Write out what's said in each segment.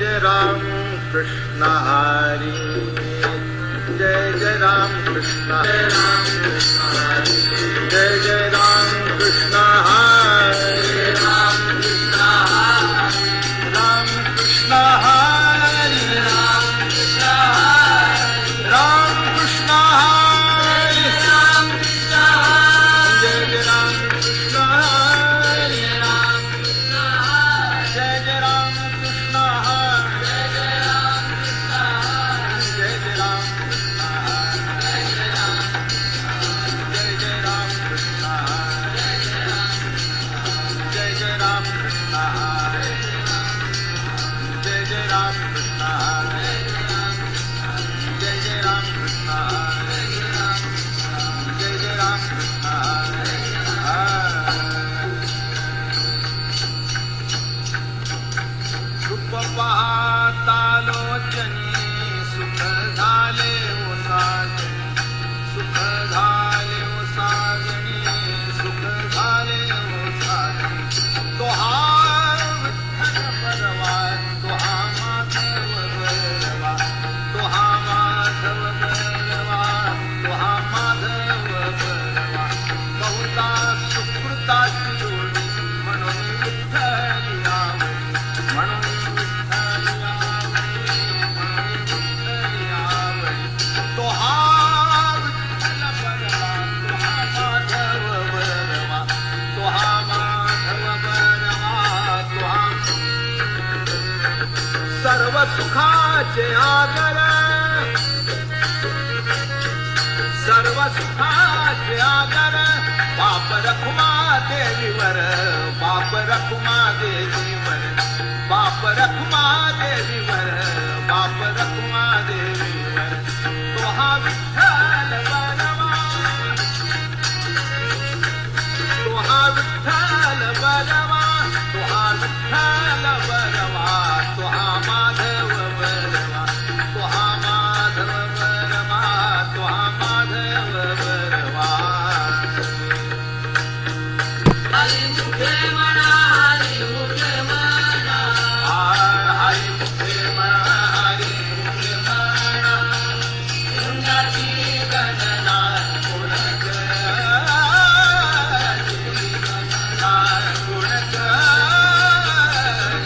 जय राम कृष्ण हरी, जय जय राम कृष्ण, जय राम कृष्ण हरी, जय जय राम कृष्ण हरी, राम कृष्ण हरी, राम कृष्ण हरी, राम कृष्ण हरी, राम कृष्ण हरी, राम कृष्ण हरी, जय जय राम कृष्ण हरी, राम कृष्ण हरी, जय जय राम कृष्ण हरी, जय जय राम कृष्ण हरी, जय जय राम कृष्ण हरी, जय जय राम कृष्ण हरी, जय जय राम कृष्ण हरी, जय जय राम कृष्ण हरी, जय जय राम कृष्ण हरी, जय जय राम कृष्ण हरी. रूप पाहता लोचनी सुख झाले ओ साजनी, सुख झाले ओ साजनी, सुख झाले ओ साजनी. तो हा विठ्ठल बरवा, तो हा माधव बरवा, तो हा माधव बरवा, तो हा माधव बरवा. बहुता सुकृताची जोडी म्हणून विठ्ठल यावं, म्हणून विठ्ठल यावं, म्हणून विठ्ठल यावं. तो हा विठ्ठल बरवा, तो हा माधव बरवा, तो हा माधव बरवा, तो हा सर्व सुखाचे आगर, सर्व सुखाचे आगर. बाप रखुमा देवीवर, बाप रखुमा देवीवर, बाप रखुमा देवीवर, बाप रखुमा देवीवर. तो हा विठ्ठल बरवा, तो हा विठ्ठल बरवा, तो हा विठ्ठल बरवा, तो हा माधव बरवा, तो हा माधव बरवा, तो हा माधव बरवा. हरी मुखे म्हणा, हरी मुखे म्हणा, हरी मुखे म्हणा, हरी मुखे म्हणा. पुण्याची गणना गुण पुण्याची गणना गुण,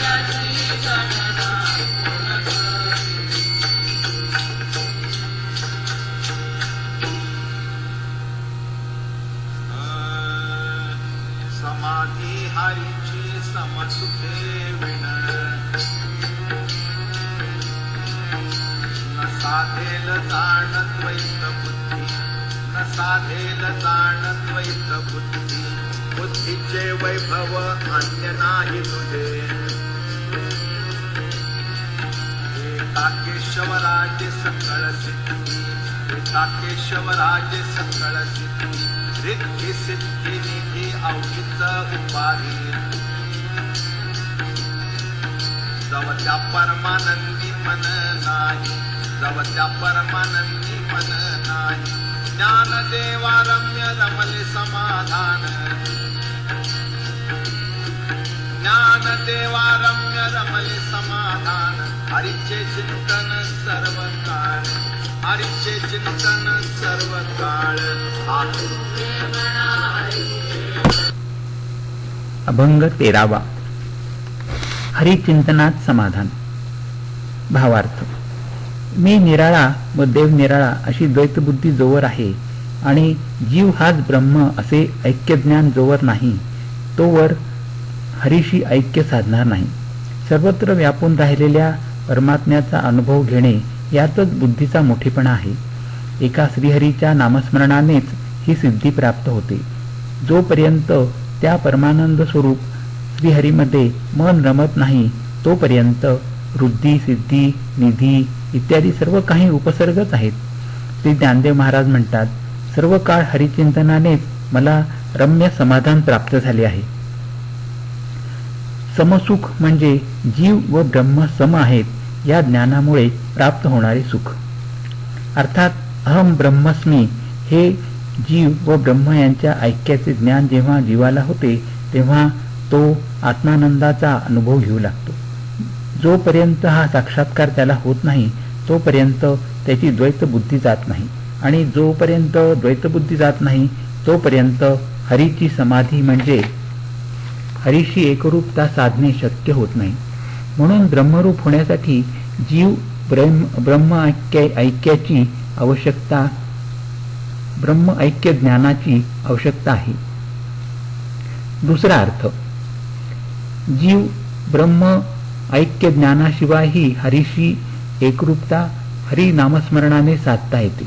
पुण्याची गणना समाधी हरीची समसुखे विण, न साधेल जाण द्वैत बुद्धी, न साधेल जाण द्वैत बुद्धी. बुद्धीचे वैभव अन्य नाही तुझे, एका केशवराजे सकळ सिद्धी, एका केशवराजे सकळ सिद्धी. रिद्धी सिद्धी निधी अवघीच उपाधी, जव त्या परमानंदी मन नाही, जव त्या परमानंदी मन नाही. ज्ञानदेवा रम्य रमले समाधान, ज्ञानदेवा रम्य रमले समाधान. हरीचे चिंतन सर्व काळ, हरीचे चिंतन सर्व काळ. अभंग 13वा. हरिचिंतनात समाधान. भावार्थ. मी निराळा व देव निराळा अशी द्वैतबुद्धी जोवर आहे आणि जीव हाच ब्रह्म असे ऐक्यज्ञान जोवर नाही तोवर हरीशी ऐक्य साधणार नाही. सर्वत्र व्यापून राहिलेल्या परमात्म्याचा अनुभव घेणे यातच बुद्धीचा मोठेपणा आहे. एका श्रीहरीच्या नामस्मरणानेच ही सिद्धी प्राप्त होते. जोपर्यंत त्या परमानंद स्वरूप श्रीहरीमध्ये मन रमत नाही तोपर्यंत वृद्धी, सिद्धी, निधी इत्यादी सर्व काही उपसर्गच आहेत. श्री ज्ञानदेव महाराज म्हणतात, सर्व काळ हरिचिंतनानेच मला रम्य समाधान प्राप्त झाले आहे. समसुख म्हणजे जीव व ब्रह्म सम आहेत या ज्ञानामुळे प्राप्त होणारे सुख. अर्थात अहम ब्रह्मस्मी हे जीव व ब्रह्म यांच्या ऐक्याचे ज्ञान जेव्हा जीवाला होते तेव्हा तो आत्मानंदाचा अनुभव घेऊ लागतो. जोपर्यंत हा साक्षात्कार त्याला होत नाही तोपर्यंत त्याची द्वैत बुद्धी जात नाही, आणि जोपर्यंत द्वैतबुद्धी जात नाही तोपर्यंत हरीची समाधी म्हणजे हरीशी एकरूपता साधणे शक्य होत नाही. म्हणून ब्रह्मरूप होण्यासाठी जीव ब्रह्म ऐक्याची आवश्यकता, ब्रह्म ऐक्य ज्ञानाची आवश्यकता आहे. दुसरा अर्थ, जीव ब्रह्म ऐक्य ज्ञानाशिवायही हरीशी एकरूपता हरी नामस्मरणाने साधता येते.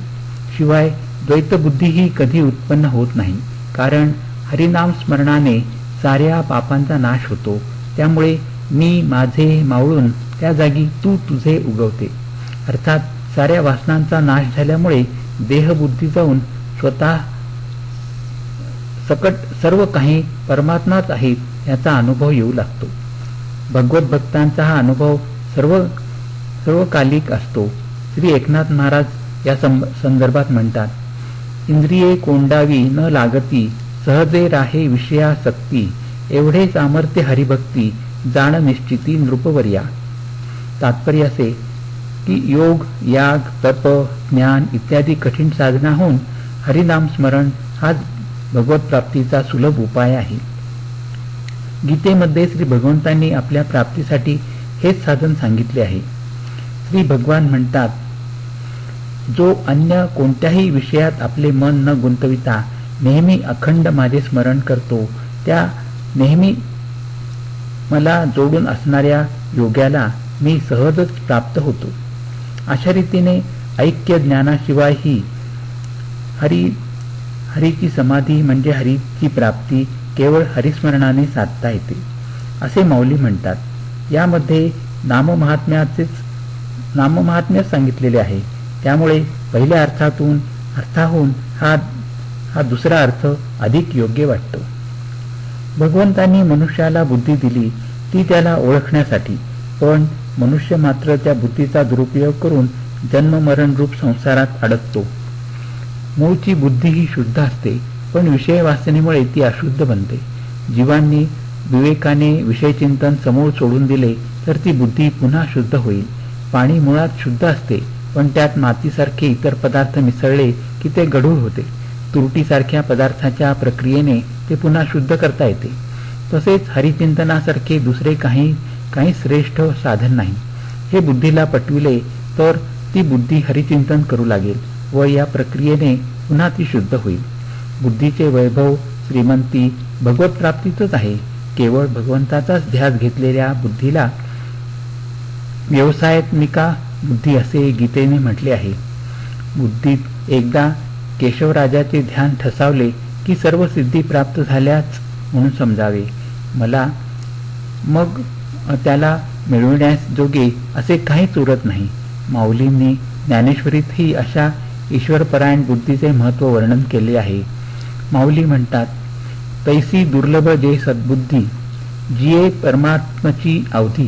शिवाय द्वैतबुद्धीही कधी उत्पन्न होत नाही, कारण हरिनाम स्मरणाने साऱ्या पापांचा नाश होतो. त्यामुळे मी माझे मावळून त्या जागी तू तुझे उगवते. अर्थात साऱ्या वासनांचा नाश झाल्यामुळे देहबुद्धी जाऊन स्वतः सकट सर्व काही परमात्माच आहेत याचा अनुभव येऊ लागतो. भगवत भक्तांचा हा अनुभव सर्वकालिक असतो. श्री एकनाथ महाराज या संदर्भात म्हणतात, इंद्रिये कोंडावी न लागती, सहजे राहे विषयासक्ती, एवढे सामर्थ्य हरिभक्ती, जाण निश्चिती नृपवर्या. तात्पर्य असे की योग, याग, तप, ज्ञान इत्यादी कठीण साधनाहून हरिनाम स्मरण हाच भगवत प्राप्तीचा सुलभ उपाय आहे. गीतेमध्ये श्री भगवंतांनी आपल्या प्राप्तीसाठी हेच साधन सांगितले आहे. श्री भगवान म्हणतात, जो अन्य कोणत्याही विषयात आपले मन न गुंतविता नेहमी अखंड माझे स्मरण करतो, त्या नेहमी मला जोडून असणाऱ्या योग्याला मी सहजच प्राप्त होतो. अशा रीतीने ऐक्य ज्ञानाशिवायही हरीची समाधी म्हणजे हरीची प्राप्ती केवळ हरिस्मरणाने साधता येते असे माऊली म्हणतात. यामध्ये नाममहात्म्य सांगितलेले आहे. त्यामुळे पहिल्या अर्थाहून हा दुसरा अर्थ अधिक योग्य वाटतो. भगवंतांनी मनुष्याला बुद्धी दिली ती त्याला ओळखण्यासाठी, पण मनुष्य मात्र त्या बुद्धीचा दुरुपयोग करून जन्ममरण रूप संसारात अडकतो. मूळची बुद्धी ही शुद्ध असते, पण विषय वासनेमुळे ती अशुद्ध बनते. जीवांनी विवेकाने विषयचिंतन समूळ सोडून दिले तर ती बुद्धी पुन्हा शुद्ध होईल. पाणी मुळात शुद्ध असते, पण त्यात मातीसारखे इतर पदार्थ मिसळले की ते गढूळ होते. तुरटीसारख्या पदार्थाच्या प्रक्रियेने ते पुन्हा शुद्ध करता येते. तसेच हरिचिंतनासारखे दुसरे काही श्रेष्ठ साधन नाही. हे बुद्धीला पटविले तर ती बुद्धी हरिचिंतन करू लागेल व या प्रक्रियेने पुन्हा ती शुद्ध होईल. बुद्धीचे वैभव, श्रीमंती भगवत प्राप्तीतच आहे. केवळ भगवंताचाच ध्यास घेतलेल्या बुद्धीला व्यवसायात्मिका बुद्धी असे गीतेने म्हटले आहे. बुद्धीत एकदा केशवराजाचे ध्यान ठसावले की सर्व सिद्धी प्राप्त झाल्याच म्हणून समजावे. मग त्याला मिळविण्यास जोगे असे काहीच उरत नाही. माऊलींनी ज्ञानेश्वरीतही अशा ईश्वरपरायण बुद्धीचे महत्व वर्णन केले आहे. माऊली म्हणतात, तैसी दुर्लभ जे सद्बुद्धी, जिये परमात्मची अवधी,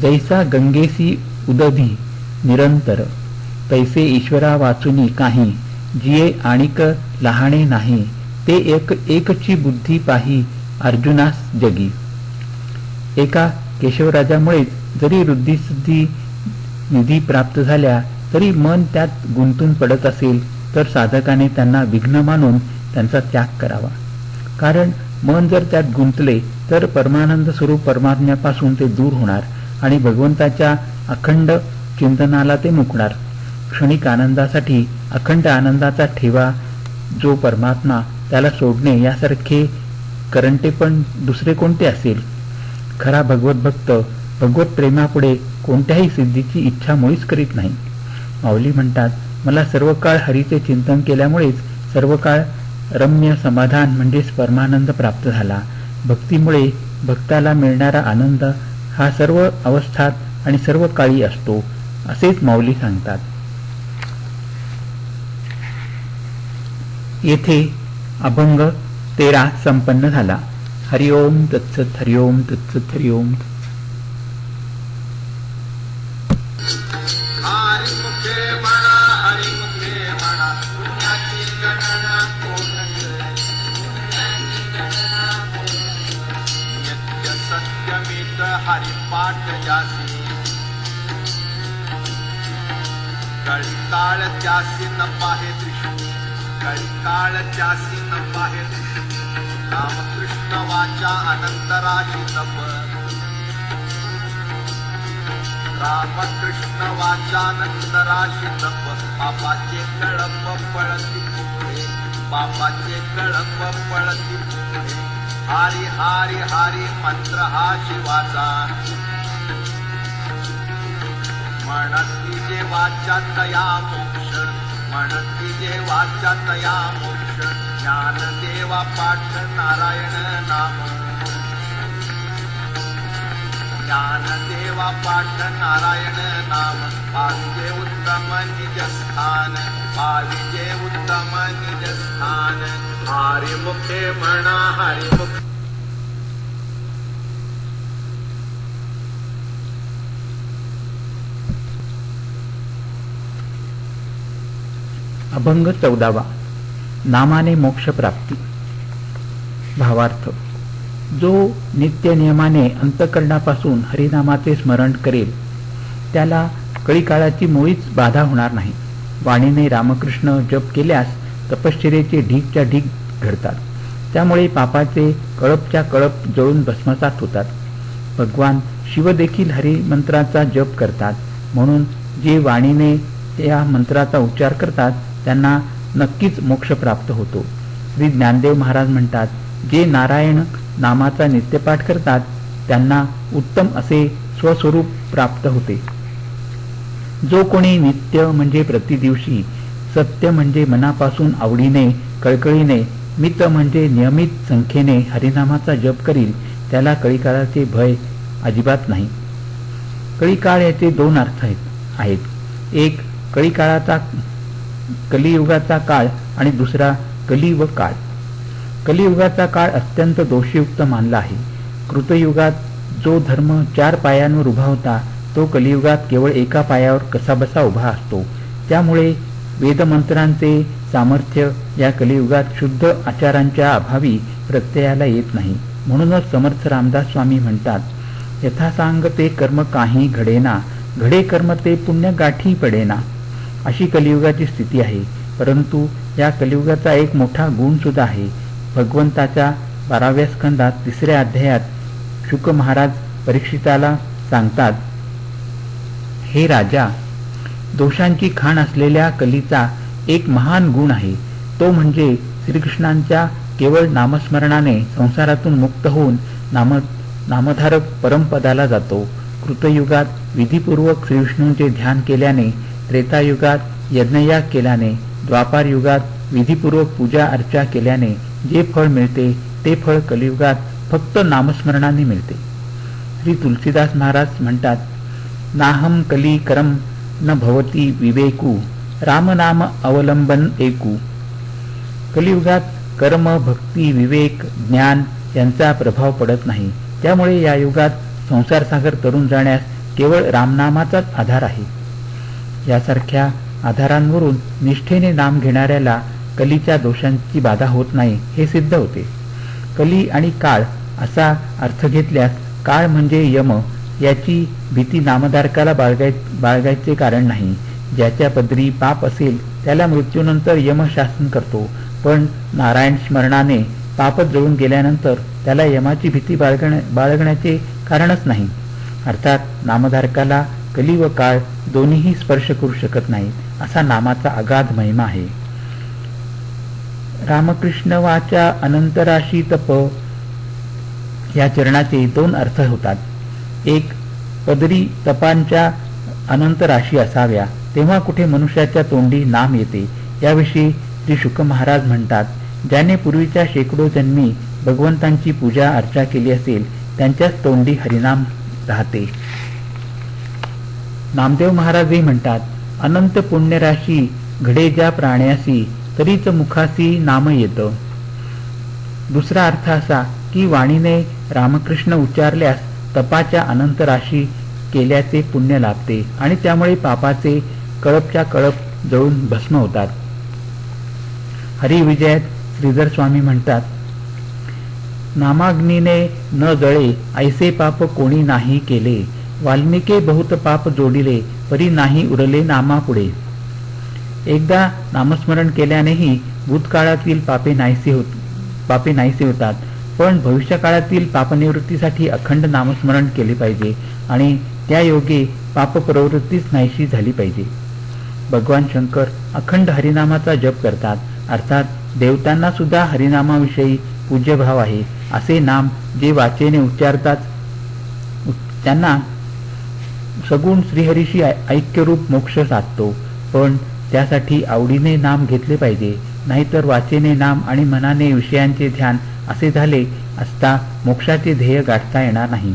जैसा गंगेसी उदधी निरंतर, तैसे ईश्वरा वाचुनी काही, जिये आणिक लहाणे नाही, ते एकची बुद्धी पाही अर्जुनास जगी. एका केशवराजामुळेच जरी वृद्धिसिद्धी निधी प्राप्त झाल्या तरी मन त्यात गुंतून पडत असेल तर साधकाने त्यांना विघ्न मानून त्यांचा त्याग करावा. कारण मन जर त्यात गुंतले तर परमानंद स्वरूप परमात्म्यापासून ते दूर होणार आणि भगवंताच्या अखंड चिंतनाला ते मुकणार. क्षणिक आनंदासाठी अखंड आनंदाचा ठेवा जो परमात्मा, त्याला सोडणे यासारखे करंटे पण दुसरे कोणते असेल. खरा भगवत भक्त भगवत प्रेमापुढे कोणत्याही सिद्धीची इच्छा मुळीच करीत नाही. माऊली म्हणतात, मला सर्व काळ हरीचे चिंतन केल्यामुळेच सर्व काळ रम्य समाधान म्हणजेच परमानंद प्राप्त झाला. भक्तीमुळे भक्ताला मिळणारा आनंद हा सर्व अवस्थात आणि सर्व काळी असतो असेच माऊली सांगतात. येथे अभंग 13 संपन्न झाला. हरिओम तत्सत, हरिओम तत्सत, हरिओम. हरिपाठ जासी कळी काळ त्यासी न पाहे दृष्टी कळी काळ त्यासी न पाहे दृष्टी रामकृष्ण वाचा अनंतराशी तप रामकृष्ण वाचानंतराशी तप पापाचे कळप पळती पुढे पापाचे कळप पळती पुढे हारी हारी हारी मंत्र हा शिवाचा म्हणती जे वाचा तया मोक्ष म्हणती जे वाचा तया मोक्ष ज्ञान देवा पाठ नारायण नाम ज्ञान देवा पाठ नारायण नाम पाविजे उत्तम निज स्थान पाविजे उत्तम निज स्थान हरिमुखे म्हणा हरिमुख अभंग 14वा नामाने मोक्ष प्राप्ती. भावार्थ. जो नित्य नियमाने अंतःकरणापासून हरिनामाचे स्मरण करेल त्याला कळीकाळाची मुळीच बाधा होणार नाही. वाणीने रामकृष्ण जप केल्यास तपश्चर्येचे ढीगच्या ढीग घडतात. त्यामुळे पापाचे कळपच्या कळप जळून भस्मसात होतात. भगवान शिव देखील हरिमंत्राचा जप करतात. म्हणून जे वाणीने त्या मंत्राचा उच्चार करतात त्यांना नक्कीच मोक्ष प्राप्त होतो. श्री ज्ञानदेव महाराज म्हणतात, जे नारायण नामाचा नित्यपाठ करतात त्यांना उत्तम असे स्वस्वरूप प्राप्त होते. जो कोणी नित्य म्हणजे प्रतिदिवशी, सत्य म्हणजे मनापासून आवडीने कळकळीने, मित म्हणजे नियमित संख्येने हरिनामाचा जप करील त्याला कळीकाळाचे भय अजिबात नाही. कळीकाळ याचे दोन अर्थ आहेत. एक कळीकाळाचा कलियुगाचा काळ आणि दुसरा कली व काळ. कलियुगाचा काळ अत्यंत दोषयुक्त मानला आहे. कृतयुगात जो धर्म 4 पायांवर उभा होता तो कलियुगात केवळ एका पायावर कसाबसा उभा असतो. त्यामुळे वेदमंत्रांचे सामर्थ्य या कलियुगात शुद्ध आचारांच्या अभावी प्रत्ययाला येत नाही. म्हणूनच समर्थ रामदास स्वामी म्हणतात, यथासांग ते कर्म काही घडेना, घडे कर्म ते पुण्य गाठी पडेना. अशी कलियुगाची स्थिती आहे. परंतु या कलियुगाचा एक मोठा गुण सुद्धा आहे. भगवंताच्या 12व्या स्कंदात 3ऱ्या अध्यायात शुक महाराज परीक्षिताला सांगतात, हे राजा, दोषांची खाण असलेल्या कलीचा एक महान गुण आहे. तो म्हणजे श्रीकृष्णांच्या केवळ नामस्मरणाने संसारातून मुक्त होऊन नामधारक परमपदाला जातो. कृतयुगात विधिपूर्वक श्रीविष्णूंचे ध्यान केल्याने, त्रेतायुगात यज्ञयाग केल्याने, द्वापार युगात विधिपूर्वक पूजा अर्चा केल्याने जे फळ मिळते ते फळ कलियुगात फक्त नामस्मरणाने मिळते. श्री तुलसीदास महाराज म्हणतात, नाहम कली करम न भवती विवेकू, रामनाम अवलंबन एकू. कलियुगात कर्म, भक्ती, विवेक, ज्ञान यांचा प्रभाव पडत नाही. त्यामुळे या युगात संसारसागर तरुण जाण्यास केवळ रामनामाचाच आधार आहे. यासारख्या आधारांवरून निष्ठेने नाम घेणाऱ्याला कलीच्या दोषांची बाधा होत नाही हे सिद्ध होते. कली आणि काळ असा अर्थ घेतल्यास काळ म्हणजे यम याची भीती नामधारकाला बाळगायचे कारण नाही. ज्याच्या पदरी पाप असेल त्याला मृत्यूनंतर यम शासन करतो, पण नारायण स्मरणाने पाप जळून गेल्यानंतर त्याला यमाची भीती बाळगण्याचे कारणच नाही. अर्थात नामधारकाला कली व काळ दोन्हीही स्पर्श करू शकत नाही असा नामाचा अगाध महिमा आहे. रामकृष्ण वाचा अनंतराशी तप या चरणाचे 2 अर्थ होतात. एक, पदरी तपांच्या अनंत राशी असाव्या तेव्हा कुठे मनुष्याच्या तोंडी नाम येते. याविषयी श्री शुक महाराज म्हणतात, ज्याने पूर्वीच्या शेकडो जन्मी भगवंतांची पूजा अर्चा केली असेल त्यांच्याच तोंडी हरिनाम राहते. नामदेव महाराजही म्हणतात, अनंत पुण्यराशी घडे ज्या प्राण्यासी तरीच मुखासी नाम येतं. दुसरा अर्थ असा की वाणीने रामकृष्ण उच्चारल्यास तपाच्या अनंत राशी केल्याचे पुण्य लाभते आणि त्यामुळे पापाचे कळपच्या कळप जळून भस्म होतात. हरिविजयात श्रीधर स्वामी म्हणतात, नामाग्नीने न जळे ऐसे पाप कोणी नाही केले, वाल्मिके बहुत पाप जोडिले परी नाही उरले नामा पुढे. एकदा नामस्मरण केल्यानेही भूतकाळातील पापे नाहीसे होतात, पण भविष्यकाळातील पापनिवृत्तीसाठी अखंड नामस्मरण केले पाहिजे आणि त्या योगे पाप प्रवृत्तीच नाहीशी झाली पाहिजे. भगवान शंकर अखंड हरिनामाचा जप करतात, अर्थात देवतांना सुद्धा हरिनामाविषयी पूज्यभाव आहे. असे नाम जे वाचेने उच्चारतात त्यांना सगुण श्रीहरीशी ऐक्यरूप मोक्ष साधतो, पण त्यासाठी आवडीने नाम घेतले पाहिजे. नाहीतर वाचेने नाम आणि मनाने विषयांचे ध्यान असे झाले असता मोक्षाचे ध्येय गाठता येणार नाही.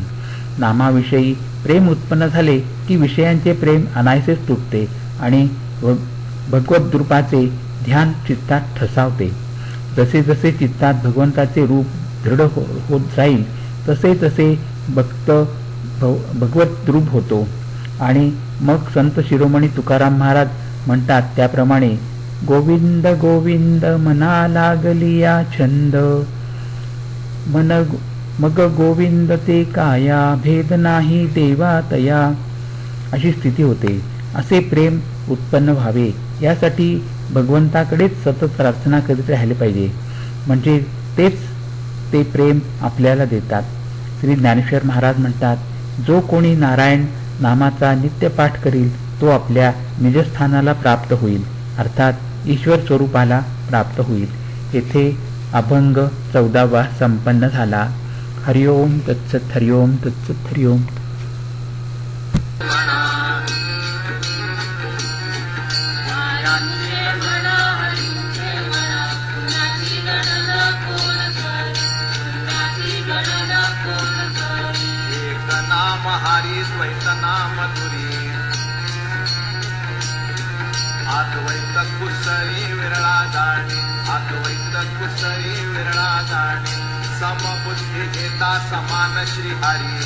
नामाविषयी प्रेम उत्पन्न झाले की विषयांचे प्रेम अनायसेच तुटते आणि भगवद्रूपाचे ध्यान चित्तात ठसावते. जसे जसे चित्तात भगवंताचे रूप दृढ होत जाईल तसे तसे भगवत रूप होतो आणि मग संत शिरोमणी तुकाराम महाराज म्हणतात त्याप्रमाणे, गोविंद गोविंद मना लागलिया छंद, मग गोविंद ते काया, भेद नाही देवा तया, अशी स्थिती होते. असे प्रेम उत्पन्न व्हावे यासाठी भगवंताकडेच सतत प्रार्थना करीत राहिले पाहिजे, म्हणजे तेच ते प्रेम आपल्याला देतात. श्री ज्ञानेश्वर महाराज म्हणतात, जो कोणी नारायण नामाचा नित्यपाठ करील तो आपल्या निजस्थानाला प्राप्त होईल, अर्थात ईश्वर स्वरूपाला प्राप्त होईल. येथे अभंग 14वा संपन्न झाला. हरिओम तत्सत, हरिओम तत्सत, हरिओम. हरी द्वैत नाम तुरी, अद्वैत कुसरी विरळा जाणे, अद्वैत कुसरी विरळा जाणे, समबुद्धी घेता समान श्री हरी,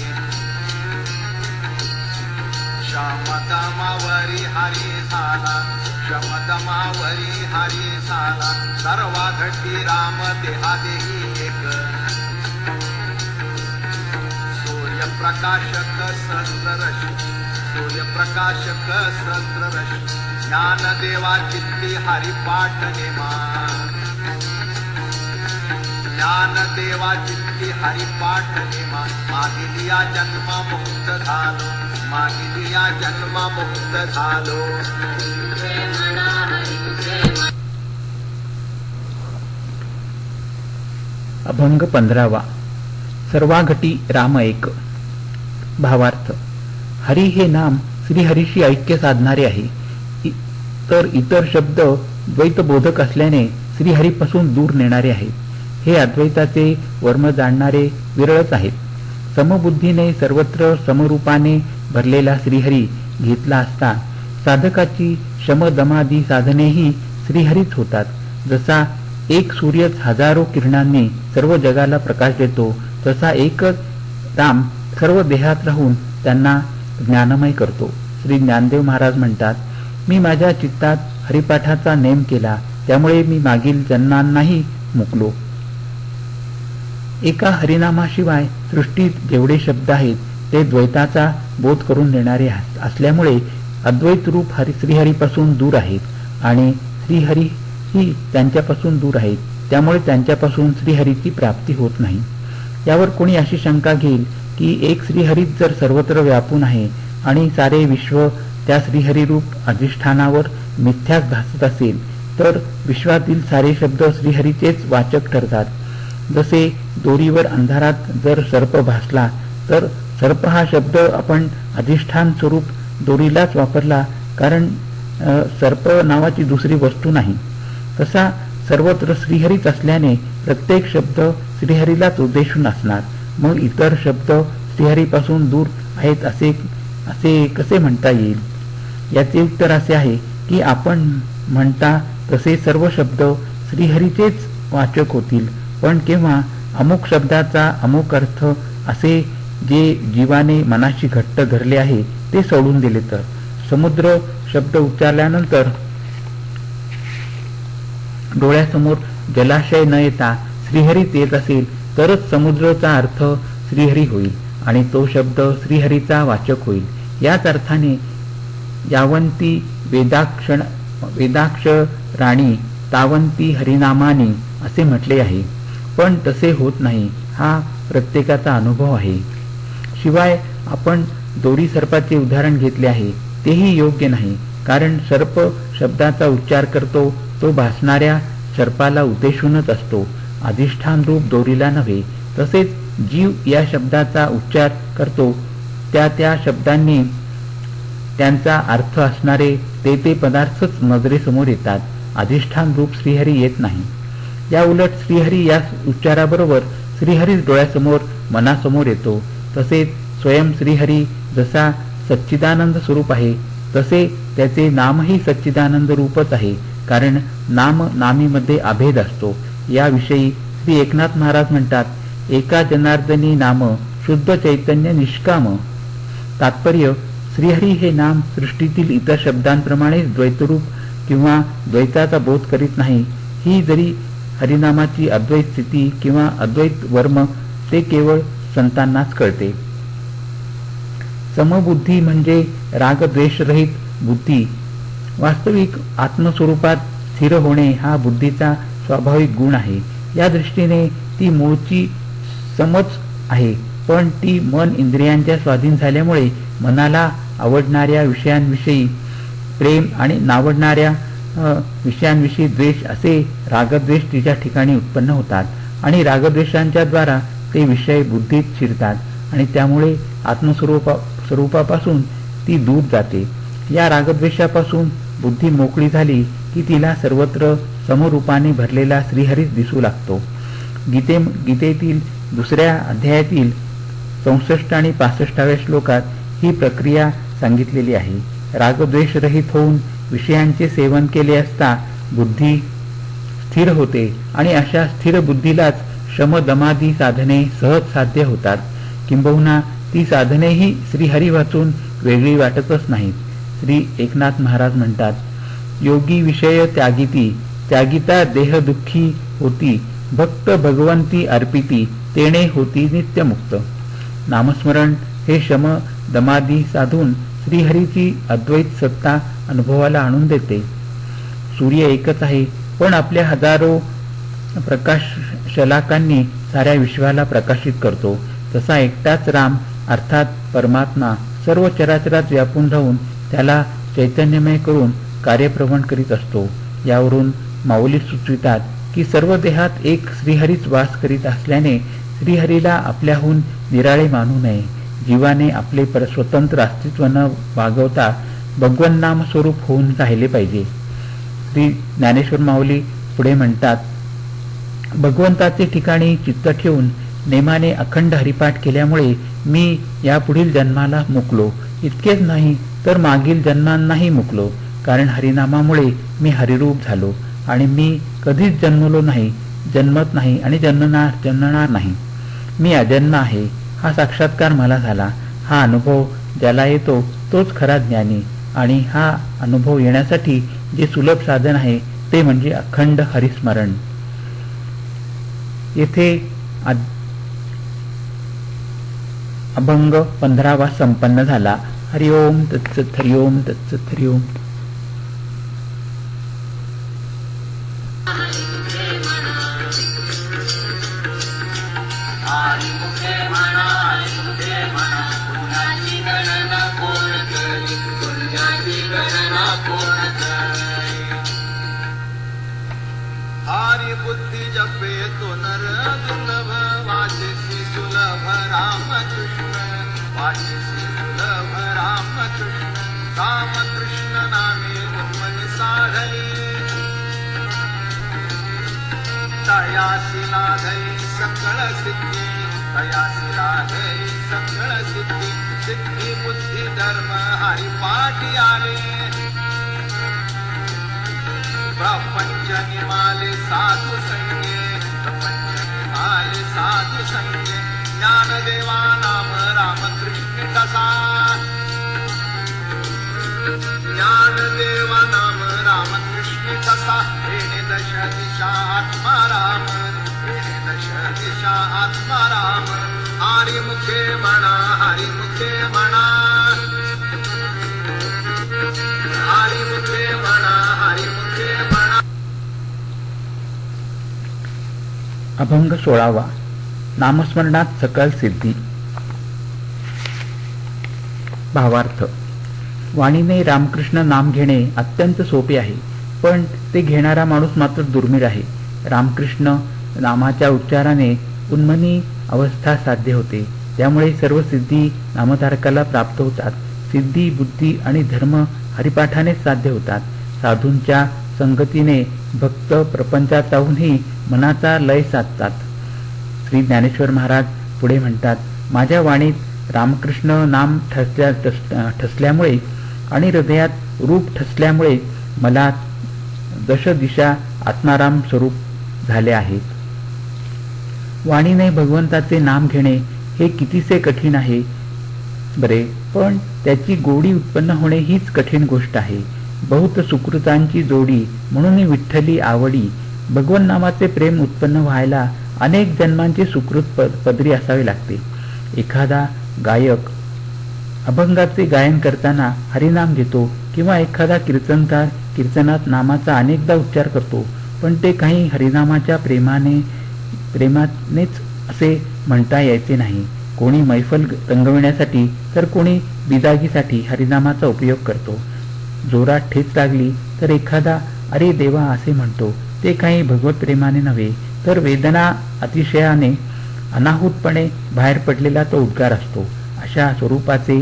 शमदमावरी हरी झाला, शमदमावरी हरी झाला, सर्वा घटी राम देहादेही एक, प्रकाशक सहस्ररश्मी, सूर्यप्रकाशक सहस्ररश्मी, ज्ञानदेवा चित्ती हरिपाठ नेमा, ज्ञानदेवा चित्ती हरिपाठ नेमा, मागिलिया जन्म मुक्त झालो, मागिलिया जन्म मुक्त झालो. अभंग 15वा. सर्वाघटी राम एक. भावार्थ. हरी हे नाम श्रीहरीशी ऐक्य साधणारे आहे, तर इतर शब्द द्वैतबोधक असल्याने श्रीहरीपासून दूर नेणारे आहेत. हे अद्वैताचे वर्म जाणणारे विरळच आहेत. समबुद्धीने सर्वत्र समरूपाने भरलेला श्रीहरी घेतला असता साधकाची शमदमादी साधनेही श्रीहरीच होतात. जसा एक सूर्यच हजारो किरणांनी सर्व जगाला प्रकाश देतो, तसा एकच राम सर्व देहात राहून त्यांना ज्ञानमय करतो. श्री ज्ञानदेव महाराज म्हणतात, मी माझ्या चित्तात हरिपाठाचा नेम केला, त्यामुळे मी मागील जन्मांनाही मुकलो. एका हरिनामाशिवाय सृष्टीत जेवढे शब्द आहेत ते द्वैताचा बोध करून देणारे असल्यामुळे अद्वैत रूप श्रीहरीपासून दूर आहेत आणि श्रीहरी ही त्यांच्यापासून दूर आहेत, त्यामुळे त्यांच्यापासून श्रीहरीची प्राप्ती होत नाही. यावर कोणी अशी शंका घेईल की एक श्रीहरीच जर सर्वत्र व्यापून आहे आणि सारे विश्व त्या श्रीहरिरूप अधिष्ठानावर मिथ्याच भासत असेल तर विश्वातील सारे शब्द श्रीहरीचेच वाचक ठरतात. जसे दोरीवर अंधारात जर सर्प भासला तर सर्प हा शब्द आपण अधिष्ठान स्वरूप दोरीलाच वापरला, कारण सर्प नावाची दुसरी वस्तू नाही. तसा सर्वत्र श्रीहरीच असल्याने प्रत्येक शब्द श्रीहरीलाच उद्देशून असणार. मग इतर शब्द श्रीहरीपासून दूर आहेत असे कसे म्हणता येईल? याचे उत्तर असे आहे की आपण म्हणता तसे सर्व शब्द श्रीहरीचेच वाचक होतील, पण केव्हा अमुक शब्दाचा अमुक अर्थ असे जे जीवाने मनाशी घट्ट धरले आहे ते सोडून दिले तर. समुद्र शब्द उच्चारल्यानंतर डोळ्यासमोर जलाशय न येता श्रीहरीच येत असेल तरच समुद्राचा अर्थ श्रीहरी होईल आणि तो शब्द श्रीहरीचा वाचक होईल. याच अर्थाने यावंती वेदाक्ष राणी तावंती हरिनामानी असे म्हटले आहे. पण तसे होत नाही हा प्रत्येकाचा अनुभव आहे. शिवाय आपण दोरी सर्पाचे उदाहरण घेतले आहे तेही योग्य नाही, कारण सर्प शब्दाचा उच्चार करतो तो भासणाऱ्या सर्पाला उद्देशूनच असतो, अधिष्ठान रूप दोरीला नव्हे. तसेच जीव या शब्दाचा उच्चार करतो त्या शब्दांनी त्यांचा अर्थ असणारे ते पदार्थच नजरेसमोर येतात, अधिष्ठान रूप श्रीहरी येत नाही. या उलट श्रीहरी या उच्चाराबरोबर श्रीहरीच डोळ्यासमोर मनासमोर येतो. तसेच स्वयं श्रीहरी जसा सच्चिदानंद स्वरूप आहे तसे त्याचे नामही सच्चिदानंद रूपच आहे, कारण नाम नामीमध्ये अभेद असतो. याविषयी श्री एकनाथ महाराज म्हणतात, एका जनार्दनी नाम शुद्ध चैतन्य निष्काम. तात्पर्य, श्रीहरी हे नाम सृष्टीतील इतर शब्दांप्रमाणेच द्वैतरूप किंवा द्वैताचा बोध करीत नाही. ही जरी हरिनामाची अद्वैत स्थिती किंवा अद्वैत वर्म ते केवळ संतांनाच कळते. समबुद्धी म्हणजे रागद्वेषरहित बुद्धी. वास्तविक आत्मस्वरूपात स्थिर होणे हा बुद्धीचा स्वाभाविक गुण आहे. या दृष्टीने ती मूळची समच आहे, पण ती मन इंद्रियांच्या स्वाधीन झाल्यामुळे मनाला आवडणाऱ्या विषयांविषयी प्रेम आणि नावडणाऱ्या विषयांविषयी द्वेष असे रागद्वेष तिच्या ठिकाणी उत्पन्न होतात आणि रागद्वेषांच्या द्वारा ते विषय बुद्धीत शिरतात आणि त्यामुळे आत्मस्वरूपापासून ती दूर जाते. या रागद्वेषापासून बुद्धी मोकळी झाली की तिला सर्वत्र समरूपाने भरलेला श्रीहरीच दिसू लागतो. गीतेतील 2ऱ्या अध्यायातील 64 आणि 65व्या श्लोकात ही प्रक्रिया सांगितलेली आहे. रागद्वेषरहित होऊन विषयांचे सेवन केले असता बुद्धी स्थिर होते आणि अशा स्थिर बुद्धीलाच शमदमादी साधने सहज साध्य होतात. किंबहुना ती साधनेही श्रीहरी वाचून वेगळी वाटतच नाहीत. श्री एकनाथ महाराज म्हणतात, योगी विषय त्यागिता देह दुःखी होती, भक्त भगवंती अर्पिती तेणे होती नित्यमुक्त. नामस्मरण हे शम दमादी साधून श्रीहरीची अद्वैत सत्ता अनुभवाला आणून देते. सूर्य एकच आहे, पण आपल्या हजारो प्रकाश शलाकांनी साऱ्या विश्वाला प्रकाशित करतो. तसा एकटाच राम अर्थात परमात्मा सर्व चराचरात व्यापून राहून त्याला चैतन्यमय करून कार्यप्रवण करीत असतो. यावरून माऊली सुचवितात की सर्व देहात एक श्रीहरीच वास करीत असल्याने श्रीहरीला आपल्याहून निराळे मानू नये. जीवाने आपले स्वतंत्र अस्तित्व न वागवता भगवन नाम स्वरूप होऊन राहिले पाहिजे. श्री ज्ञानेश्वर माऊली पुढे म्हणतात, भगवंताचे ठिकाणी चित्त ठेवून नेमाने अखंड हरिपाठ केल्यामुळे मी या पुढील जन्माला मुकलो. इतकेच नाही तर मागील जन्मांनाही मुकलो, कारण हरिनामामुळे मी हरिरूप झालो आणि मी कधीच जन्मलो नाही, जन्मत नाही आणि जन्मणार नाही. मी अजन्म आहे हा साक्षात्कार मला झाला. हा अनुभव ज्याला येतो तोच खरा ज्ञानी, आणि हा अनुभव येण्यासाठी जे सुलभ साधन आहे ते म्हणजे अखंड हरिस्मरण. येथे अभंग 15वा संपन्न झाला. हरिओम तत्सत, हरिओम तत्सत, हरिओम. हरि बुद्धि जपे तो नर दुर्लभ, वाचसी सुलभ राम कृष्ण, वाचसी सुलभ राम कृष्ण. राम कृष्ण नामे मन साधई, तयासी लाधई सकळ सिद्धी, तयासी लाधई सकळ सिद्धी. सिद्धी बुद्धी धर्म हरिपाठी आले, प्रपंच निमाले साधु संगे, प्रपंच निमाले साधु संगे. ज्ञानदेवा नाम रामकृष्ण तसा, ज्ञानदेवा नाम रामकृष्ण तसा. वेणे दश दिशा आत्मा राम, वेणे दश दिशा आत्मा राम. हरिमुखे म्हणा, हरिमुखे म्हणा, हरिमुखे म्हणा, हरि अभंग 16वा. नामस्मरणात सकळ सिद्धी. भावार्थ. वाणीने रामकृष्ण नाम घेणे अत्यंत सोपे आहे, पण ते घेणारा माणूस मात्र दुर्मिळ आहे. रामकृष्ण नामाच्या उच्चाराने उन्मनी अवस्था साध्य होते. त्यामुळे सर्व सिद्धी नामधारकाला प्राप्त होतात. सिद्धी, बुद्धी आणि धर्म हरिपाठानेच साध्य होतात. साधूंच्या संगतीने भक्त प्रपंचाताहूनही मनाचा लय साधतात. श्री ज्ञानेश्वर महाराज पुढे म्हणतात, माझ्या वाणीत रामकृष्ण नाम ठसल्यामुळे आणि हृदयात रूप ठसल्यामुळे मला दश दिशा आत्माराम स्वरूप झाले आहेत. वाणीने भगवंताचे नाम घेणे हे कितीसे कठीण आहे बरे, पण त्याची गोडी उत्पन्न होणे हीच कठीण गोष्ट आहे. बहुत सुकृतांची जोडी म्हणून विठ्ठली आवडी. भगवन नामाचे प्रेम उत्पन्न व्हायला अनेक जन्मांचे सुकृत पदरी असावे लागते. एखादा गायक अभंगाचे गायन करताना हरिनाम घेतो किंवा एखादा कीर्तनकार कीर्तनात नामाचा अनेकदा उच्चार करतो, पण ते काही हरिनामाच्या प्रेमानेच असे म्हणता यायचे नाही. कोणी मैफल रंगविण्यासाठी तर कोणी बिदागीसाठी हरिनामाचा उपयोग करतो. जोरात ठेच लागली तर एखादा अरे देवा असे म्हणतो. ते काही भगवत प्रेमाने नव्हे, तर वेदना अतिशयाने अनाहूतपणे बाहेर पडलेला तो उद्गार असतो. अशा स्वरूपाचे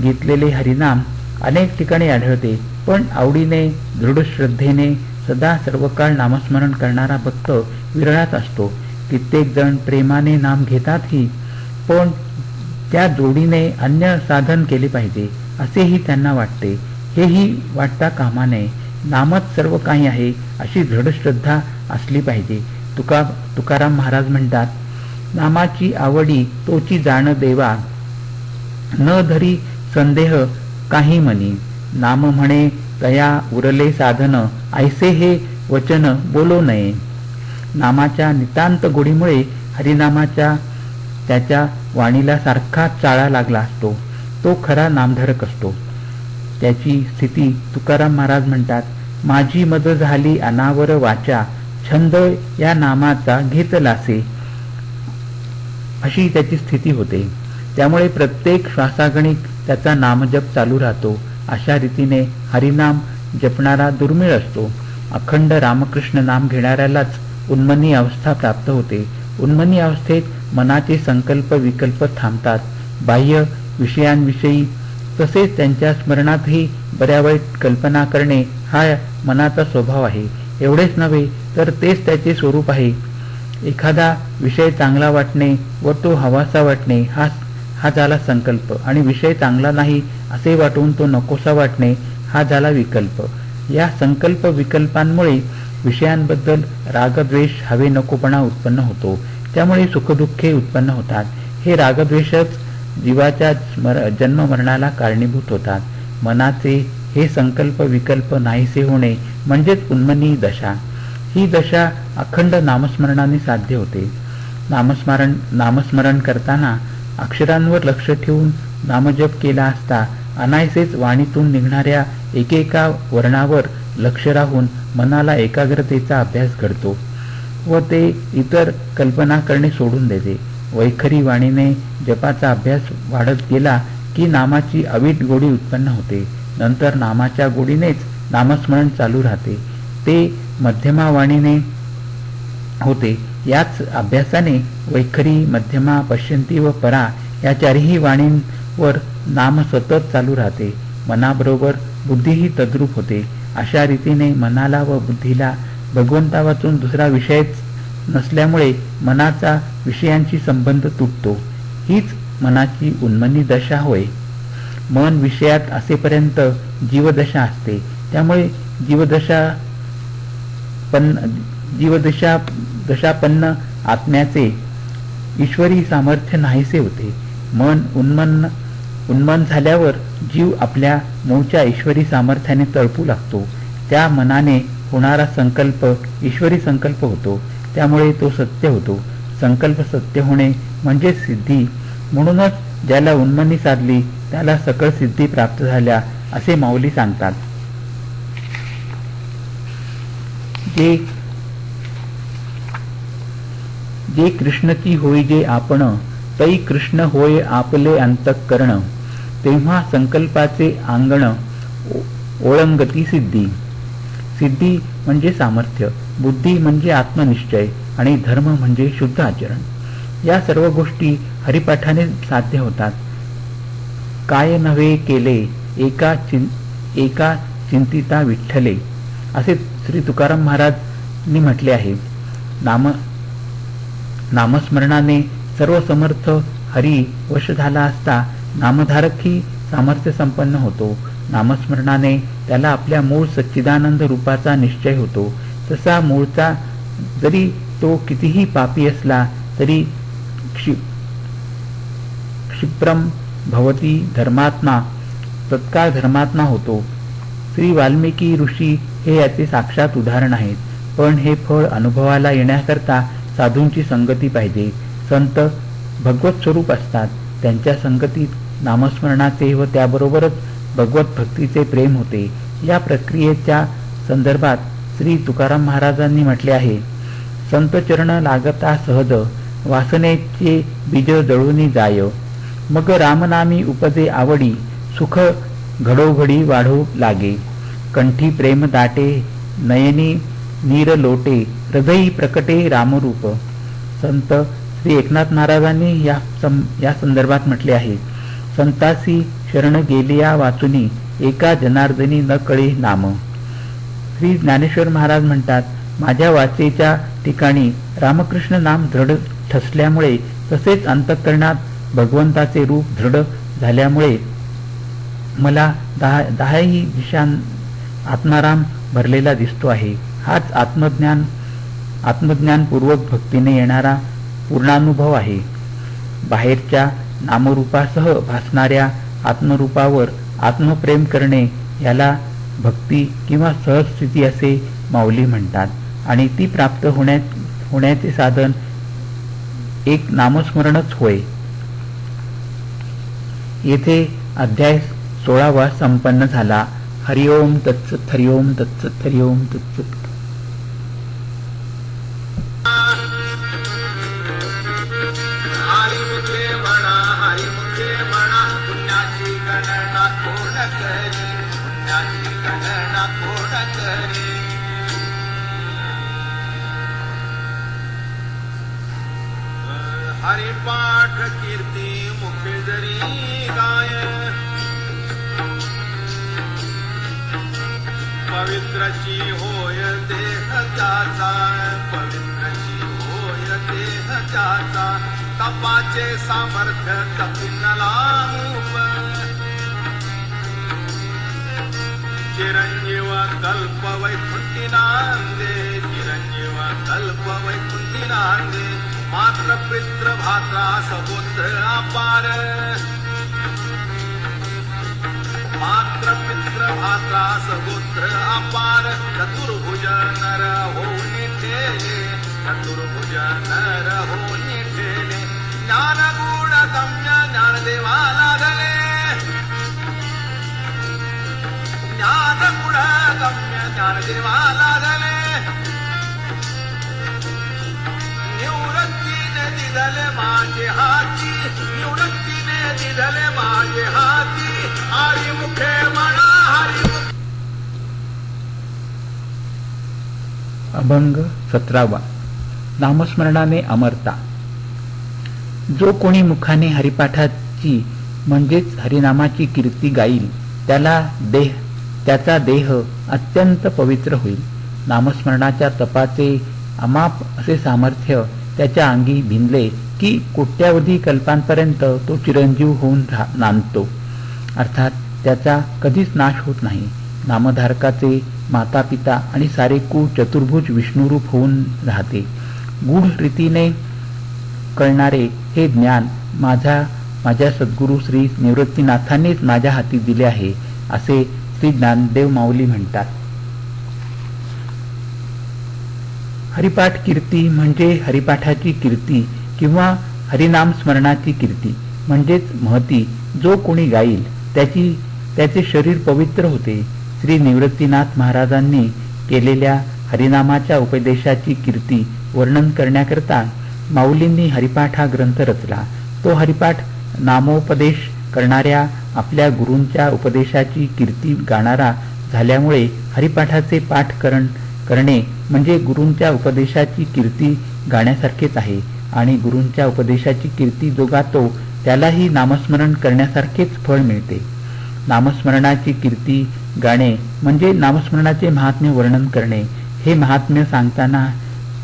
घेतलेले हरिनाम अनेक ठिकाणी आढळते, पण आवडीने दृढ श्रद्धेने सदा सर्वकाळ नामस्मरण करणारा भक्त विरळाच असतो. कित्येक जण प्रेमाने नाम घेतातही, पण त्या जोडीने अन्य साधन केले पाहिजे असेही त्यांना वाटते. हेही वाटता कामा नये. नामच सर्व काही आहे अशी दृढ श्रद्धा असली पाहिजे. तुकाराम महाराज म्हणतात, नामाची आवडी तोची जाण देवा, न धरी संदेह काही मनी. नाम म्हणे तया उरले साधन, ऐसे हे वचन बोलो नये. नामाच्या नितांत गोडीमुळे हरिनामाच्या त्याच्या वाणीला सारखा चाळा लागला असतो. तो खरा नामधारक असतो. त्याची स्थिती तुकाराम महाराज म्हणतात, माझी मद झाली अनावर वाचा, छंद या नामाचा घेतलासे. अशी त्याची स्थिती होते. त्यामुळे प्रत्येक श्वासागणिक त्याचा नामजप चालू राहतो. अशा रीतीने हरिनाम जपणारा दुर्मिळ असतो. अखंड रामकृष्ण नाम घेणाऱ्यालाच उन्मनी अवस्था प्राप्त होते. उन्मनी अवस्थेत मनाचे संकल्प विकल्प थांबतात. बाह्य विषयांविषयी तसेच त्यांच्या स्मरणातही बऱ्यावाईट कल्पना करणे हा मनाचा स्वभाव आहे. एवढेच नव्हे तर तेच त्याचे स्वरूप आहे. एखादा विषय चांगला वाटणे व तो हवासा वाटणे हा झाला संकल्प, आणि विषय चांगला नाही असे वाटून तो नकोसा वाटणे हा झाला विकल्प. या संकल्प विकल्पांमुळे विषयांबद्दल रागद्वेष हवे नकोपणा उत्पन्न होतो. त्यामुळे सुखदुःखे उत्पन्न होतात. हे रागद्वेषच जीवाच्या जन्ममरणाला कारणीभूत होतात. मनाचे हे संकल्प विकल्प नाहीसे होणे म्हणजेच उन्मनी दशा. ही दशा अखंड नामस्मरणाने साध्य होते. नामस्मरण करताना अक्षरांवर लक्ष ठेवून नामजप केला असता अनायसेच वाणीतून निघणाऱ्या एकेका वर्णावर लक्ष राहून मनाला एकाग्रतेचा अभ्यास घडतो व ते इतर कल्पना करणे सोडून देते. वैखरी वाणीने जपाचा अभ्यास वाढत गेला की नामाची अवीट गोडी उत्पन्न होते. नंतर नामाच्या गोडीनेच नामस्मरण चालू राहते. ते मध्यमा वाणीने होते. याच अभ्यासाने वैखरी, मध्यमा, पश्यंती व परा या चारही वाणींवर नाम सतत चालू राहते. मनाबरोबर बुद्धीही तद्रूप होते. अशा रीतीने मनाला व बुद्धीला भगवंता वाचून दुसरा विषयच नसल्यामुळे मनाचा विषयांशी संबंध तुटतो. हीच मनाची उन्मनी दशा होय. मन विषयात असेपर्यंत जीवदशा असते. त्यामुळे जीवदशापन्न आत्म्याचे ईश्वरी सामर्थ्य नाहीसे होते. मन उन्मन झाल्यावर जीव आपल्या मूळच्या ईश्वरी सामर्थ्याने तळपू लागतो. त्या मनाने होणारा संकल्प ईश्वरी संकल्प होतो. त्यामुळे तो सत्य होतो. संकल्प सत्य होणे म्हणजे सिद्धी. म्हणूनच ज्याला उन्मनी साधली त्याला सकळ सिद्धी प्राप्त झाल्या असे माऊली सांगतात. जे कृष्णची होई जे आपण, तै कृष्ण होय आपले अंतःकरण. तेव्हा संकल्पाचे आंगण ओळंगती सिद्धी. सिद्धी म्हणजे सामर्थ्य, बुद्धी म्हणजे आत्मनिश्चय आणि धर्म म्हणजे शुद्ध आचरण. या सर्व गोष्टी हरिपाठाने साध्य होतात. काय नव्हे केले एका चिंतिता विठ्ठले, असे श्री तुकाराम महाराजांनी म्हटले आहे. नामस्मरणाने सर्व समर्थ हरी वश झाला असता नामधारकही सामर्थ्य संपन्न होतो. नामस्मरणाने त्याला आपल्या मूळ सच्चिदानंद रूपाचा निश्चय होतो. तसा मूळचा जरी तो कितीही पापी असला तरी क्षिप्रम भवती धर्मात्मा, तत्काळ धर्मात्मा होतो. श्री वाल्मिकी ऋषी हे याचे साक्षात उदाहरण आहेत. पण हे फळ अनुभवाला येण्याकरता साधूंची संगती पाहिजे. संत भगवत स्वरूप असतात. त्यांच्या संगतीत नामस्मरणाचे व त्याबरोबरच भगवत भक्तीचे प्रेम होते. या प्रक्रियेच्या संदर्भात श्री तुकाराम महाराजांनी म्हटले आहे, संत चरण लागता सहज, वासनेचे बीज जळूनी जाय. मग रामनामी उपजे आवडी, सुख घडोघडी वाढू लागे. कंठी प्रेम दाटे, नयनी नीर लोटे, हृदयी प्रकटे रामरूप. संत श्री एकनाथ महाराजांनी या संदर्भात म्हटले आहे, संतासी शरण गेलिया वाचुनी, एका जनार्दनी न कळे नाम. श्री ज्ञानेश्वर महाराज म्हणतात, माझ्या वाचेच्या ठिकाणी रामकृष्ण नाम दृढ ठसल्यामुळे, तसेच अंतःकरणात भगवंताचे रूप दृढ झाल्यामुळे मला दहाही दिशां आत्माराम भरलेला दिसतो आहे. हाच आत्मज्ञानपूर्वक भक्तीने येणारा पूर्णानुभव आहे. बाहेरच्या नामरूपासह भासणाऱ्या आत्मरूपावर आत्मप्रेम करणे याला भक्ती किंवा सहजस्थिती असे माऊली म्हणतात. आणि ती प्राप्त होण्याचे साधन एक नामस्मरणच होय. येथे अध्याय 16वा संपन्न झाला. हरिओम तत्सत, हरिओम तत्सत, हरिओम तत्सत. हरिपाठ कीर्ती मुखे जरी गाय, पवित्रची होय देह त्याचा, पवित्रची होय देह त्याचा. तपाचे सामर्थ्य तपिनला मूप, चिरंजीव कल्प वैकुंठी नांदे, चिरंजीव कल्प वैकुंठी नांदे. मात्र पित्र भात्रा सगोत्र अपार, मात्र पित्र भात्रा सगोत्र अपार. चतुर्भुज नर होऊन ठेले, चतुर्भुज नर होऊन ठेले. ज्ञानगुण गम्य ज्ञानदेवा लागले, ज्ञानगुण गम्य ज्ञानदेवा लागले. निवृत्तीने दिधले माझे हाती, निवृत्तीने दिधले माझे हाती. हरिमुखे म्हणा हरिमुखे. अभंग 17वा. नामस्मरणाने अमरता. जो कोणी मुखाने हरिपाठाची म्हणजेच हरिनामाची कीर्ती गाईल त्याचा देह अत्यंत पवित्र होईल. नामस्मरणाच्या तपाचे अमाप असे सामर्थ्य त्याच्या अंगी भिनले की कोट्यावधी कल्पांपर्यंत तो चिरंजीव होऊन नांदतो. अर्थात त्याचा कधीच नाश होत नाही. नामधारकाचे माता पिता आणि सारे कुळ चतुर्भुज विष्णुरूप होऊन राहते. गूढ रीतीने कळणारे हे ज्ञान माझ्या सद्गुरू श्री निवृत्तीनाथांनीच माझ्या हाती दिले आहे, असे श्री ज्ञानदेव माऊली म्हणतात. हरिपाठ कीर्ती म्हणजे हरिपाठाची कीर्ती किंवा हरिनाम स्मरणाची कीर्ती म्हणजेच महती. जो कोणी गाईल त्याचे शरीर पवित्र होते. श्री निवृत्तीनाथ महाराजांनी केलेल्या हरिनामाच्या उपदेशाची कीर्ती वर्णन करण्याकरता माऊलींनी हरिपाठ हा ग्रंथ रचला. तो हरिपाठ नामोपदेश करणाऱ्या आपल्या गुरूंच्या उपदेशाची कीर्ती गाणारा झाल्यामुळे हरिपाठाचे पाठ करणे म्हणजे गुरूंच्या उपदेशाची कीर्ती गाण्यासारखेच आहे. आणि गुरूंच्या उपदेशाची कीर्ती जो गातो त्यालाही नामस्मरण करण्यासारखेच फळ मिळते. नामस्मरणाची कीर्ती गाणे म्हणजे नामस्मरणाचे महात्म्य वर्णन करणे. हे महात्म्य सांगताना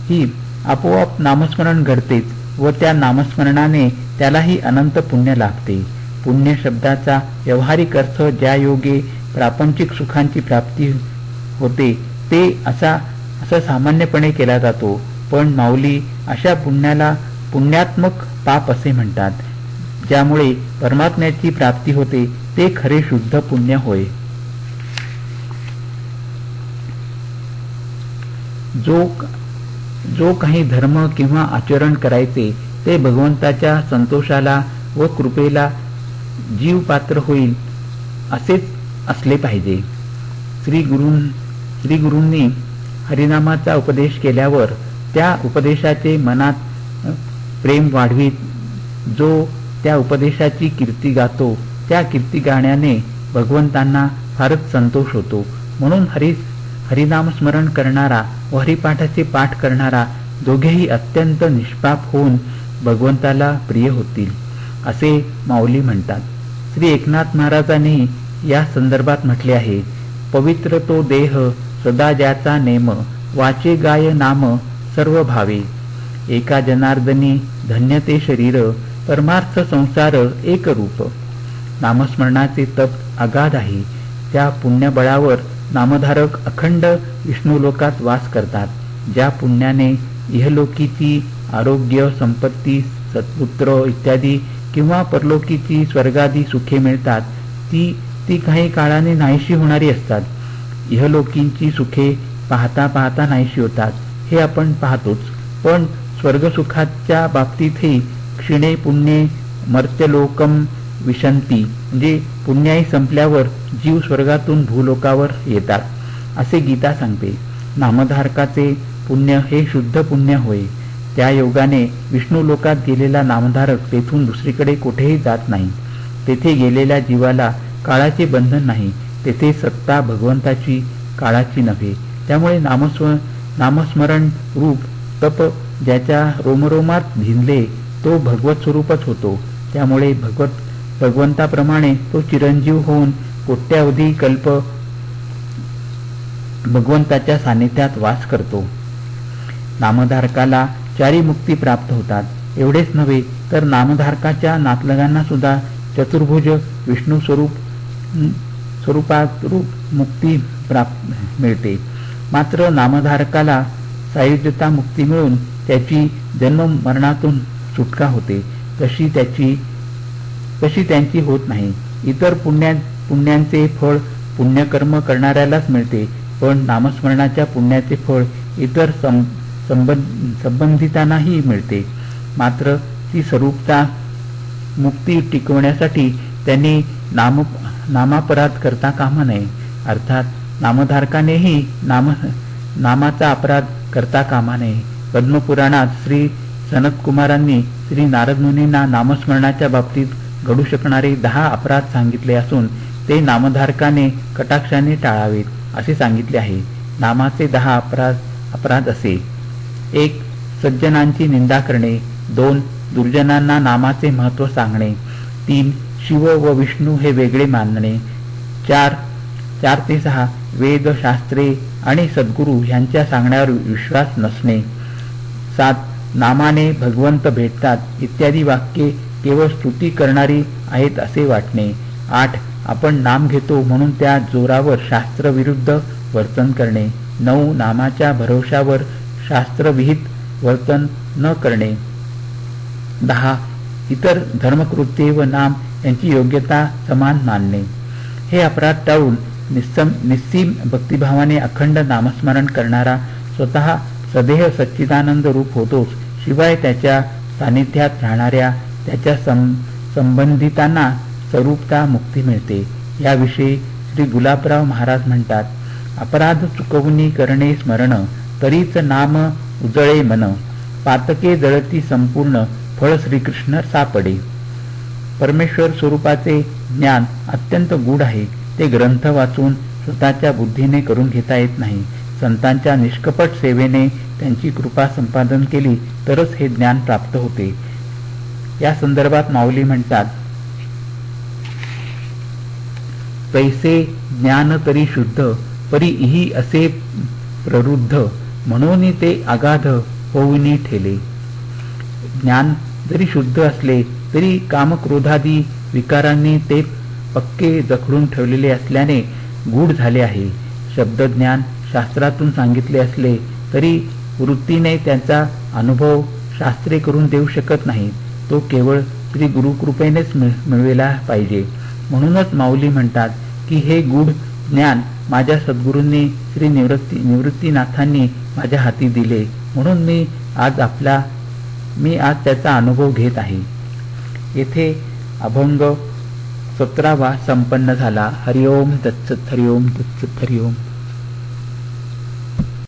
ही आपोआप नामस्मरण घडतेच व त्या नामस्मरणाने त्यालाही अनंत पुण्य लाभते. पुण्य शब्दाचा व्यावहारिक अर्थ ज्या योगे प्रापंचिक सुखांची प्राप्ती होते ते असा सामान्यपणे केला जातो. पण माऊली अशा पुण्याला पुण्यात्मक पाप असे म्हणतात. ज्यामुळे परमात्म्याची प्राप्ती होते ते खरे शुद्ध पुण्य होय. जो काही धर्म किंवा आचरण करायचे ते भगवंताच्या संतोषाला व कृपेला जीव पात्र होईल असेच असले पाहिजे. श्री गुरूंनी हरिनामाचा उपदेश केल्यावर त्या उपदेशाचे मनात प्रेम वाढवीत जो त्या उपदेशाची कीर्ती गातो त्या कीर्ती गाण्याने भगवंतांना फारच संतोष होतो. म्हणून हरिनाम स्मरण करणारा व हरिपाठाचे पाठ करणारा दोघेही अत्यंत निष्पाप होऊन भगवंताला प्रिय होतील असे माऊली म्हणतात. श्री एकनाथ महाराजांनी या संदर्भात म्हटले आहे, पवित्र तो देह सदा ज्याचा नेम, वाचे गाय नाम सर्व भावे. एका जनार्दनी धन्य ते शरीर, परमार्थ संसार एक रूप. नामस्मरणाचे तप अगाध आहे. त्या पुण्यबळावर नामधारक अखंड विष्णुलोकात वास करतात. ज्या पुण्याने इहलोकीची आरोग्य, संपत्ती, सत्पुत्र इत्यादी किंवा परलोकीची स्वर्गादी सुखे मिळतात ती काही काळाने नाहीशी होणारी असतात. इहलोकींची सुखे पाहता पाहता नाहीशी होतात हे आपण पाहतोच. पण स्वर्गसुखाच्या बाबतीतही क्षिणे पुण्ये मर्त्यलोकम विशंती, म्हणजे पुण्याई संपल्यावर जीव स्वर्गातून भूलोकावर येतात असे गीता सांगते. नामधारकाचे पुण्य हे शुद्ध पुण्य होय. त्या योगाने विष्णू लोकात गेलेला नामधारक तेथून दुसरीकडे कुठेही जात नाही. तेथे गेलेल्या जीवाला काळाचे बंधन नाही. तेथे सत्ता भगवंताची, काळाची नव्हे. त्यामुळे नामस्मरण रूप तप ज्याच्या रोमरोमात भिनले तो भगवत स्वरूपच होतो. त्यामुळे भगवंताप्रमाणे तो चिरंजीव होऊन कोट्यावधी कल्प भगवंताच्या सानिध्यात वास करतो. नामधारकाला चारी मुक्ती प्राप्त होतात. एवढेच नव्हे तर नामधारकाच्या नातलगांना सुद्धा चतुर्भुज विष्णू स्वरूपात रूप मुक्ती प्राप्त मिळते. मात्र नामधारकाला सायुज्यता मुक्ती मिळून त्याची जन्म मरणातून सुटका होते तशी त्यांची होत नाही. इतर पुण्यांचे फळ पुण्यकर्म करणाऱ्यालाच मिळते. पण नामस्मरणाच्या पुण्याचे फळ इतर संबंधितांनाही मिळते. मात्र ती स्वरूपता मुक्ती टिकवण्यासाठी त्यांनी नामापराध करता कामा नये. अर्थात नामधारकानेही नामाचा अपराध करता कामा नये. पद्मपुराणात श्री सनतकुमारांनी श्री नारद मुनींना नामस्मरणाच्या बाबतीत घडू शकणारे 10 अपराध सांगितले असून ते नामधारकाने कटाक्षाने टाळावेत असे सांगितले आहे. नामाचे 10 अपराध असे: 1. सज्जनांची निंदा करणे. 2. दुर्जनांना नामाचे महत्त्व सांगणे. 3. शिव व विष्णू हे वेगळे मानणे. 4 ते 6 वेद, शास्त्रे आणि सद्गुरू यांच्या सांगण्यावर विश्वास नसणे. 7 नामाने भगवंत भेटतात इत्यादी वाक्ये केवळ स्तुती करणारी आहेत असे वाटणे. 8 आपण नाम घेतो म्हणून त्या जोरावर शास्त्रविरुद्ध वर्तन करणे. 9 नामाच्या भरोशावर शास्त्रविहित वर्तन न करणे. 10 इतर धर्मकृत्ये व नाम यांची योग्यता समान मानणे. हे अपराध टाळून निस्सीम भक्तिभावाने अखंड नामस्मरण करणारा स्वतः सदेह सच्चिदानंद रूप होतोच. शिवाय त्याच्या सानिध्यात राहणाऱ्या त्याच्या संबंधितांना स्वरूपता मुक्ती मिळते. याविषयी श्री गुलाबराव महाराज म्हणतात, अपराध चुकवणी करणे स्मरण, तरीच नाम उजळे मन. पातके जळती संपूर्ण फळ श्रीकृष्ण सापडे. परमेश्वर स्वरूपाचे ज्ञान अत्यंत गूढ आहे. ते ग्रंथ वाचून स्वतःच्या बुद्धीने करून घेता येत नाही. संतांच्या निष्कपट सेवेने त्यांची कृपा संपादन केली तरच हे ज्ञान प्राप्त होते. या संदर्भात माऊली म्हणतात, तैसे ज्ञान तरी शुद्ध परी इही असे प्ररुद्ध म्हणून ते अगाध होऊनी ठेले. ज्ञान जरी शुद्ध असले तरी कामक्रोधादी विकारांनी ते पक्के जखडून ठेवलेले असल्याने गूढ झाले आहे. शब्दज्ञान शास्त्रातून सांगितले असले तरी वृत्तीने त्यांचा अनुभव शास्त्रे करून देऊ शकत नाही. तो केवळ श्री गुरुकृपेनेच मिळविला पाहिजे. म्हणूनच माऊली म्हणतात की हे गूढ ज्ञान माझ्या सद्गुरूंनी श्री निवृत्तीनाथांनी माझ्या हाती दिले, म्हणून मी आज त्याचा अनुभव घेत आहे. येथे अभंग 17वा संपन्न झाला. हरिओम तत्सत. हरिओम तत्सत. हरिओम.